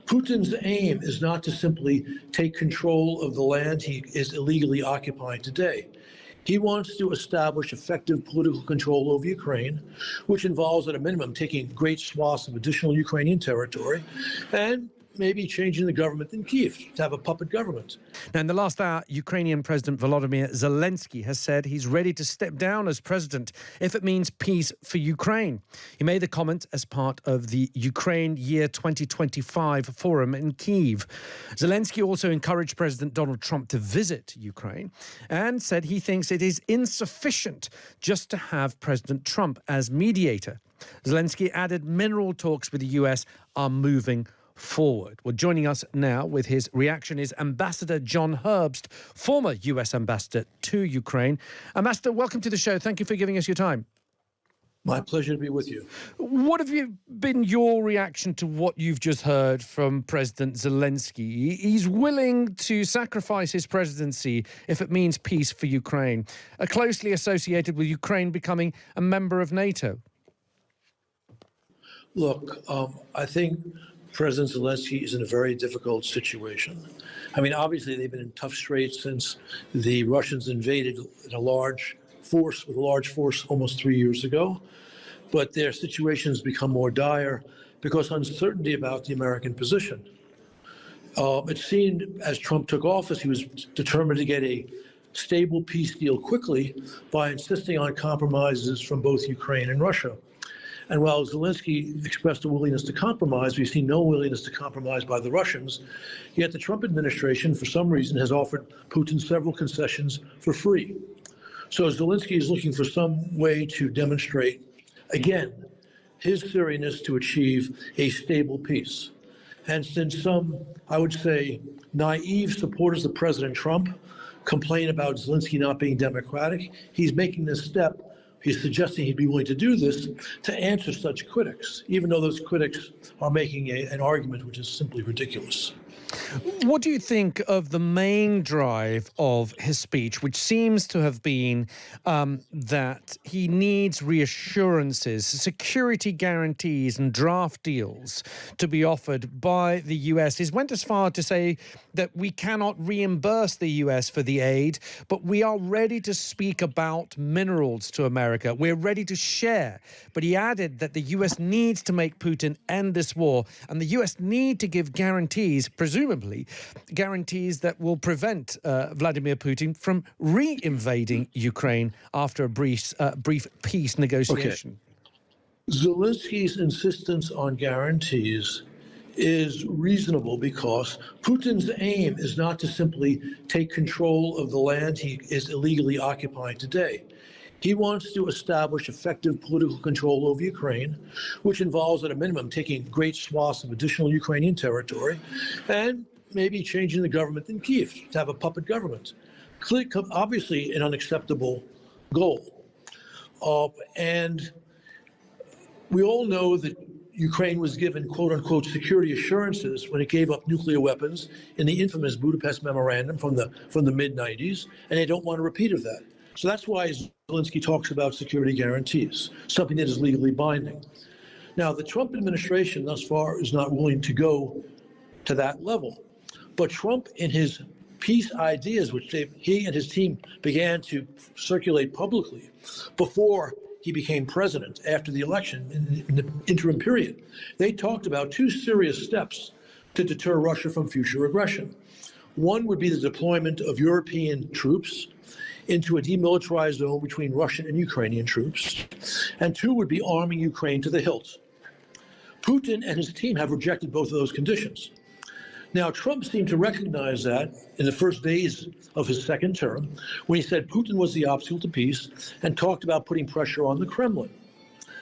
Putin's aim is not to simply take control of the land he is illegally occupying today. He wants to establish effective political control over Ukraine, which involves, at a minimum, taking great swaths of additional Ukrainian territory and maybe changing the government in Kyiv to have a puppet government. Now, in the last hour, Ukrainian President Volodymyr Zelenskyy has said he's ready to step down as president if it means peace for Ukraine. He made the comment as part of the Ukraine Year 2025 forum in Kyiv. Zelenskyy also encouraged President Donald Trump to visit Ukraine and said he thinks it is insufficient just to have President Trump as mediator. Zelenskyy added mineral talks with the US are moving forward. Well, joining us now with his reaction is Ambassador John Herbst, former US ambassador to Ukraine. Ambassador, welcome to the show. Thank you for giving us your time. My pleasure to be with you. What have been your reaction to what you've just heard from President Zelenskyy? He's willing to sacrifice his presidency if it means peace for Ukraine, closely associated with Ukraine becoming a member of NATO. Look, I think President Zelenskyy is in a very difficult situation. I mean, obviously, they've been in tough straits since the Russians invaded with a large force almost 3 years ago. But their situation has become more dire because uncertainty about the American position. It seemed as Trump took office, he was determined to get a stable peace deal quickly by insisting on compromises from both Ukraine and Russia. And while Zelenskyy expressed a willingness to compromise, we've seen no willingness to compromise by the Russians. Yet the Trump administration, for some reason, has offered Putin several concessions for free. So Zelenskyy is looking for some way to demonstrate, again, his seriousness to achieve a stable peace. And since some, I would say, naive supporters of President Trump complain about Zelenskyy not being democratic, he's making this step. He's suggesting he'd be willing to do this to answer such critics, even though those critics are making an argument which is simply ridiculous. What do you think of the main drive of his speech, which seems to have been that he needs reassurances, security guarantees and draft deals to be offered by the US? He went as far to say that we cannot reimburse the US for the aid, but we are ready to speak about minerals to America. We're ready to share. But he added that the US needs to make Putin end this war, and the US need to give guarantees, presumably guarantees that will prevent Vladimir Putin from re-invading Ukraine after a brief peace negotiation. Okay. Zelensky's insistence on guarantees is reasonable because Putin's aim is not to simply take control of the land he is illegally occupying today. He wants to establish effective political control over Ukraine, which involves, at a minimum, taking great swaths of additional Ukrainian territory and maybe changing the government in Kyiv to have a puppet government. Obviously, an unacceptable goal. And we all know that Ukraine was given, quote unquote, security assurances when it gave up nuclear weapons in the infamous Budapest Memorandum from the mid-90s, and they don't want a repeat of that. So that's why Zelenskyy talks about security guarantees, something that is legally binding. Now, the Trump administration thus far is not willing to go to that level. But Trump, in his peace ideas, which he and his team began to circulate publicly before he became president after the election in the interim period, they talked about two serious steps to deter Russia from future aggression. One would be the deployment of European troops into a demilitarized zone between Russian and Ukrainian troops, and two would be arming Ukraine to the hilt. Putin and his team have rejected both of those conditions. Now, Trump seemed to recognize that in the first days of his second term, when he said Putin was the obstacle to peace and talked about putting pressure on the Kremlin.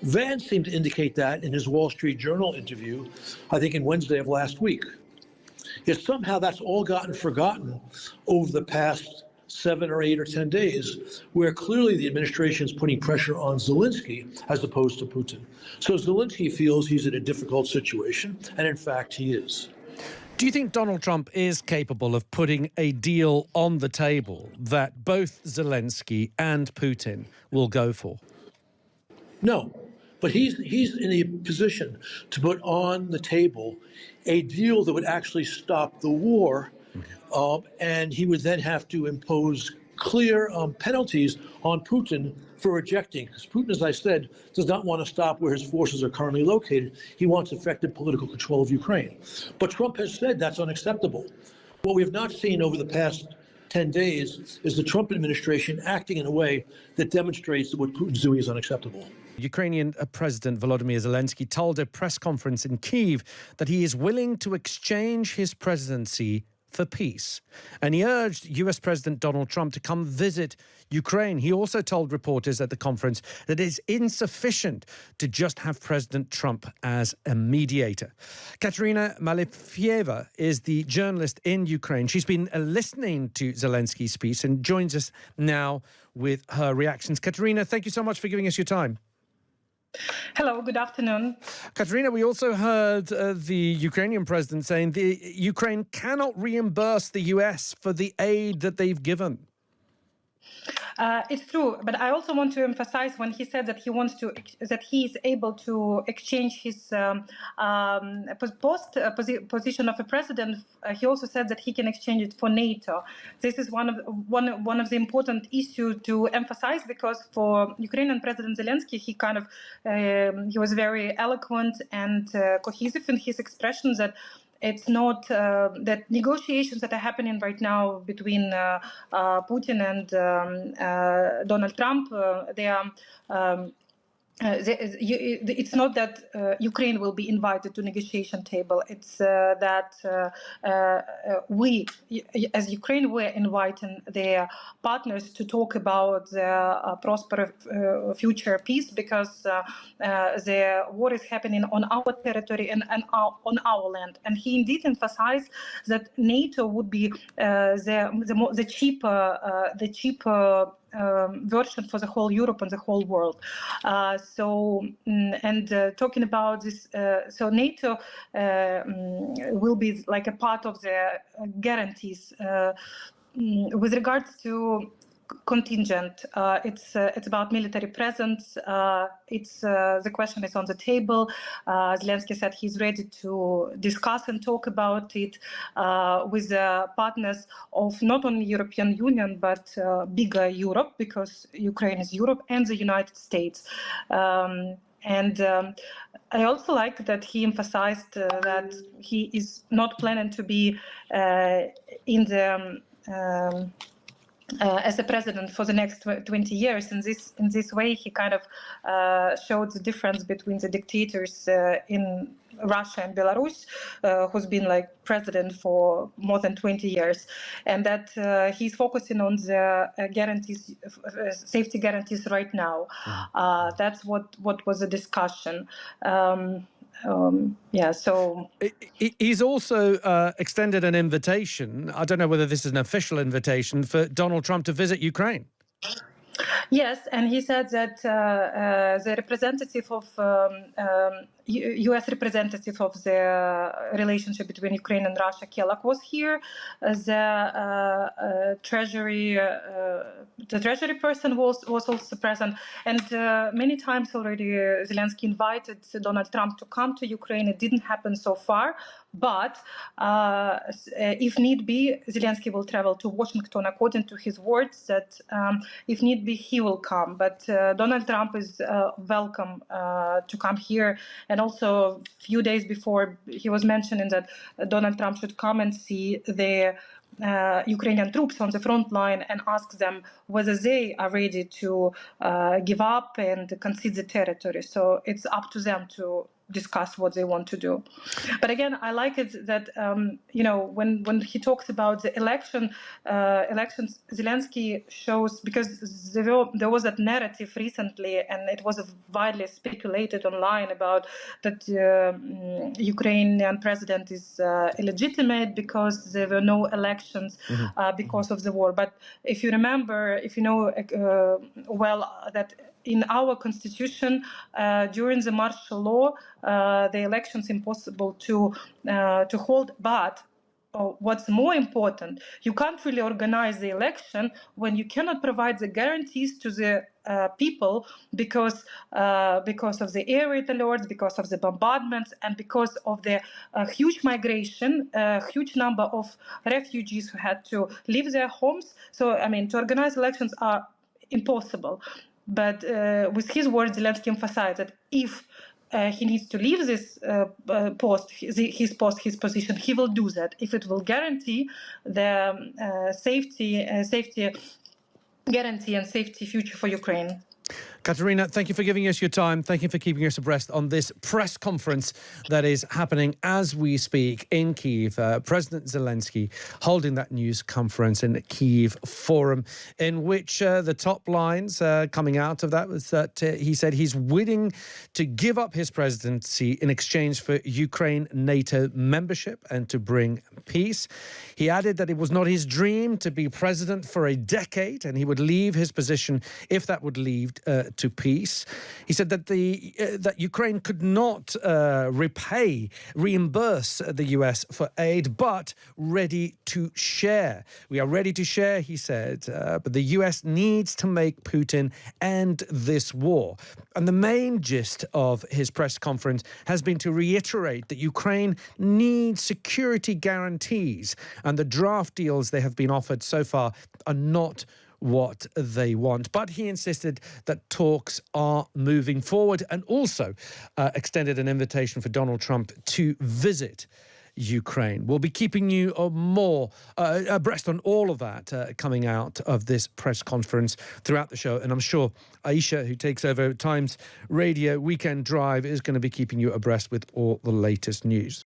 Vance seemed to indicate that in his Wall Street Journal interview, I think in Wednesday of last week. Yet somehow that's all gotten forgotten over the past 7 or 8 or 10 days, where clearly the administration is putting pressure on Zelenskyy as opposed to Putin. So Zelenskyy feels he's in a difficult situation, and in fact he is. Do you think Donald Trump is capable of putting a deal on the table that both Zelenskyy and Putin will go for? No, But he's in a position to put on the table a deal that would actually stop the war, and he would then have to impose clear penalties on Putin for rejecting. Because Putin, as I said, does not want to stop where his forces are currently located. He wants effective political control of Ukraine. But Trump has said that's unacceptable. What we have not seen over the past 10 days is the Trump administration acting in a way that demonstrates that what Putin's doing is unacceptable. Ukrainian President Volodymyr Zelenskyy told a press conference in Kyiv that he is willing to exchange his presidency for peace. And he urged US President Donald Trump to come visit Ukraine. He also told reporters at the conference that it is insufficient to just have President Trump as a mediator. Katerina Malefieva is the journalist in Ukraine. She's been listening to Zelensky's speech and joins us now with her reactions. Katerina, thank you so much for giving us your time. Hello, good afternoon. Katerina, we also heard the Ukrainian president saying the Ukraine cannot reimburse the US for the aid that they've given. It's true, but I also want to emphasize when he said that he is able to exchange his position of a president. He also said that he can exchange it for NATO. This is one of the important issues to emphasize, because for Ukrainian President Zelenskyy, he was very eloquent and cohesive in his expressions that it's not that negotiations that are happening right now between Putin and Donald Trump, they are. It's not that Ukraine will be invited to negotiation table. It's that we, as Ukraine, were inviting their partners to talk about the prosperous future peace, because the war is happening on our territory and on our land. And he indeed emphasized that NATO would be the cheaper version for the whole Europe and the whole world. Talking about this, so NATO will be like a part of the guarantees with regards to contingent. It's about military presence. The question is on the table. Zelenskyy said he's ready to discuss and talk about it with the partners of not only European Union but bigger Europe, because Ukraine is Europe, and the United States. I also like that he emphasized that he is not planning to be in the as a president for the next 20 years. In this way, he kind of showed the difference between the dictators in Russia and Belarus, who's been like president for more than 20 years, and that he's focusing on the guarantees, safety guarantees right now. That's what was the discussion. So he's also extended an invitation. I don't know whether this is an official invitation for Donald Trump to visit Ukraine. Yes, and he said that the representative of U.S. representative of the relationship between Ukraine and Russia, Kellogg, was here. The treasury person was also present, and many times already Zelenskyy invited Donald Trump to come to Ukraine. It didn't happen so far, but if need be, Zelenskyy will travel to Washington, according to his words. That if need be, he will come. But Donald Trump is welcome to come here. And also, a few days before, he was mentioning that Donald Trump should come and see the Ukrainian troops on the front line and ask them whether they are ready to give up and concede the territory. So it's up to them to discuss what they want to do. But again, I like it that when he talks about the elections, Zelenskyy shows, because there was that narrative recently, and it was widely speculated online about that Ukrainian president is illegitimate because there were no elections because of the war. But if you remember, if you know well, that in our constitution, during the martial law, the elections impossible to hold, but what's more important, you can't really organize the election when you cannot provide the guarantees to the people because of the air raid alerts, because of the bombardments, and because of the huge migration, huge number of refugees who had to leave their homes. So, I mean, to organize elections are impossible. But with his words, Zelensky emphasized that if he needs to leave this his position, he will do that if it will guarantee the safety guarantee and safety future for Ukraine. Katerina, thank you for giving us your time. Thank you for keeping us abreast on this press conference that is happening as we speak in Kyiv. President Zelensky holding that news conference in the Kyiv Forum, in which the top lines coming out of that was that he said he's willing to give up his presidency in exchange for Ukraine NATO membership and to bring peace. He added that it was not his dream to be president for a decade, and he would leave his position if that would lead to peace. He said that that Ukraine could not reimburse the US for aid, but ready to share. We are ready to share, he said, but the US needs to make Putin end this war. And the main gist of his press conference has been to reiterate that Ukraine needs security guarantees, and the draft deals they have been offered so far are not what they want. But he insisted that talks are moving forward, and also extended an invitation for Donald Trump to visit Ukraine. We'll be keeping you more abreast on all of that coming out of this press conference throughout the show. And I'm sure Aisha, who takes over Times Radio Weekend Drive, is going to be keeping you abreast with all the latest news.